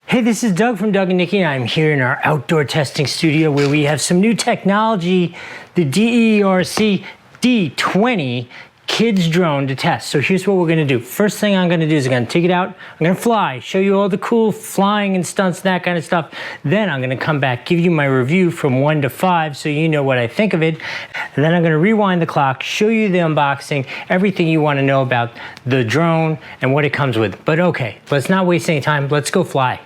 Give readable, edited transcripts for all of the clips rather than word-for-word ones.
Hey, this is Doug from Doug and Nikki, and I'm here in our outdoor testing studio where we have some new technology, the DEERC D20 kids drone to test. So here's what we're gonna do. First thing I'm gonna do is I'm gonna take it out, I'm gonna fly, show you all the cool flying and stunts and that kind of stuff. Then I'm gonna come back, give you my review from 1 to 5 so you know what I think of it. And then I'm gonna rewind the clock, show you the unboxing, everything you wanna know about the drone and what it comes with. But okay, let's not waste any time, let's go fly.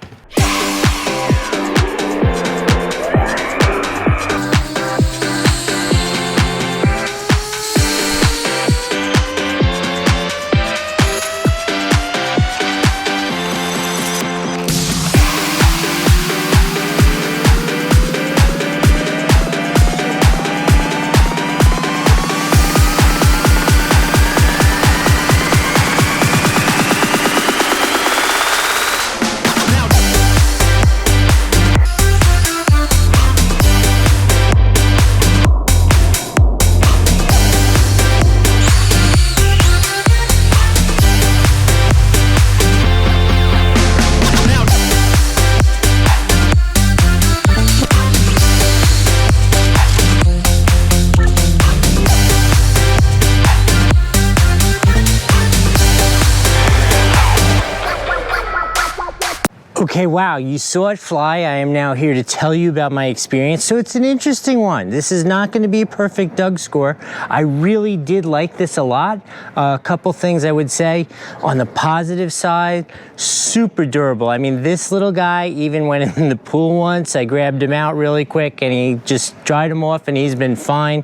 Okay, wow, you saw it fly. I am now here to tell you about my experience. So it's an interesting one. This is not going to be a perfect Doug score. I really did like this a lot. A couple things I would say. On the positive side, super durable. I mean, this little guy even went in the pool once. I grabbed him out really quick and he just dried him off and he's been fine.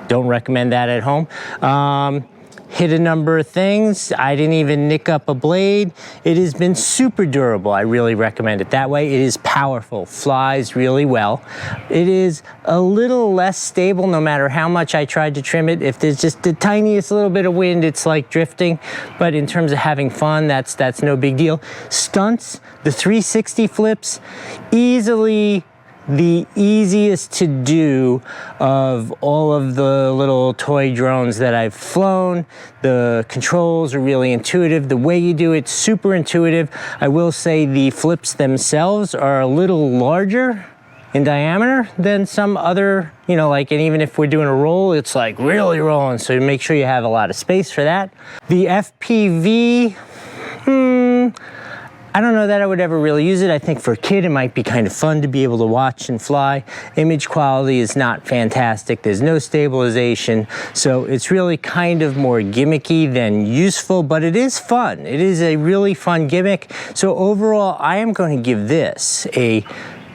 Don't recommend that at home. Hit a number of things. I didn't even nick up a blade. It has been super durable. I really recommend it that way. It is powerful, flies really well. It is a little less stable no matter how much I tried to trim it. If there's just the tiniest little bit of wind, it's like drifting. But in terms of having fun, that's no big deal. Stunts, the 360 flips, easily the easiest to do of all of the little toy drones that I've flown. The controls are really intuitive. The way you do it, super intuitive. I will say the flips themselves are a little larger in diameter than some other, you know, like, and even if we're doing a roll, it's like really rolling. So make sure you have a lot of space for that. The FPV, I don't know that I would ever really use it. I think for a kid, it might be kind of fun to be able to watch and fly. Image quality is not fantastic. There's no stabilization. So it's really kind of more gimmicky than useful, but it is fun. It is a really fun gimmick. So overall, I am going to give this a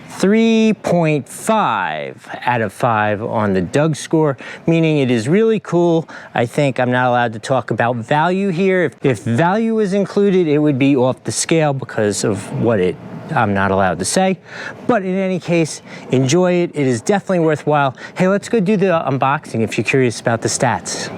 3.5 out of 5 on the Doug score, meaning it is really cool. I think I'm not allowed to talk about value here. If value is included, it would be off the scale because of what I'm not allowed to say. But in any case, enjoy it. It is definitely worthwhile. Hey, let's go do the unboxing if you're curious about the stats.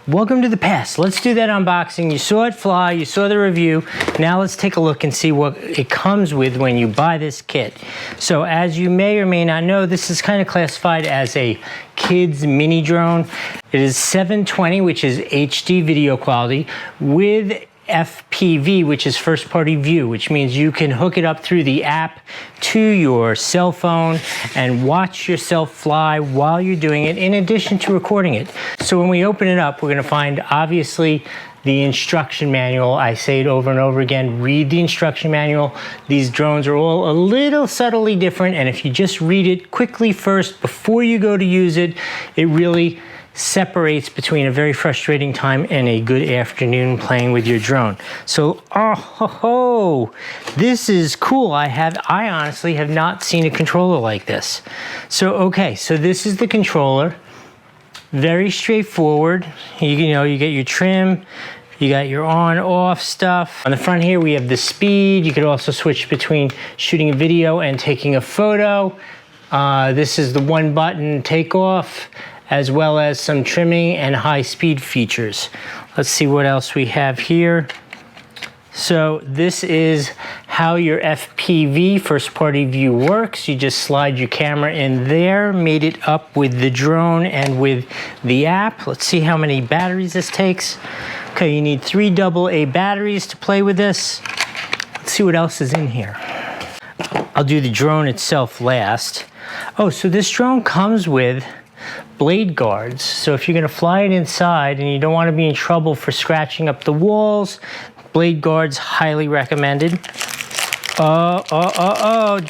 Welcome to the past. Let's do that unboxing. You saw it fly, you saw the review. Now let's take a look and see what it comes with when you buy this kit. So as you may or may not know, this is kind of classified as a kids mini drone. It is 720, which is HD video quality, with FPV, which is first party view, which means you can hook it up through the app to your cell phone and watch yourself fly while you're doing it, in addition to recording it. So when we open it up, we're going to find obviously the instruction manual. I say it over and over again, read the instruction manual. These drones are all a little subtly different, and if you just read it quickly first before you go to use it, it really separates between a very frustrating time and a good afternoon playing with your drone. So, this is cool. I honestly have not seen a controller like this. So, okay, so this is the controller. Very straightforward. You get your trim, you got your on off stuff. On the front here, we have the speed. You could also switch between shooting a video and taking a photo. This is the one button takeoff, as well as some trimming and high speed features. Let's see what else we have here. So this is how your FPV, first party view, works. You just slide your camera in there, made it up with the drone and with the app. Let's see how many batteries this takes. Okay, you need 3 AA batteries to play with this. Let's see what else is in here. I'll do the drone itself last. Oh, so this drone comes with blade guards. So if you're gonna fly it inside and you don't wanna be in trouble for scratching up the walls, blade guards, highly recommended. DEERC.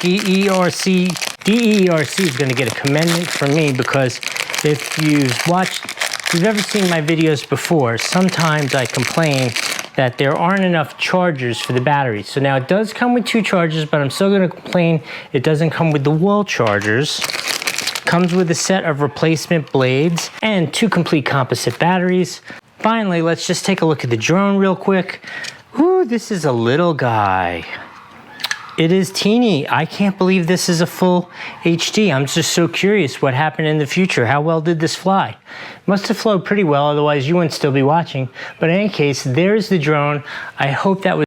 DEERC is gonna get a commendment from me because if you've ever seen my videos before, sometimes I complain that there aren't enough chargers for the batteries. So now it does come with 2 chargers, but I'm still gonna complain it doesn't come with the wall chargers. Comes with a set of replacement blades and 2 complete composite batteries. Finally, let's just take a look at the drone real quick. Ooh, this is a little guy. It is teeny. I can't believe this is a full HD. I'm just so curious what happened in the future. How well did this fly? Must have flowed pretty well, otherwise you wouldn't still be watching. But in any case, there's the drone. I hope that was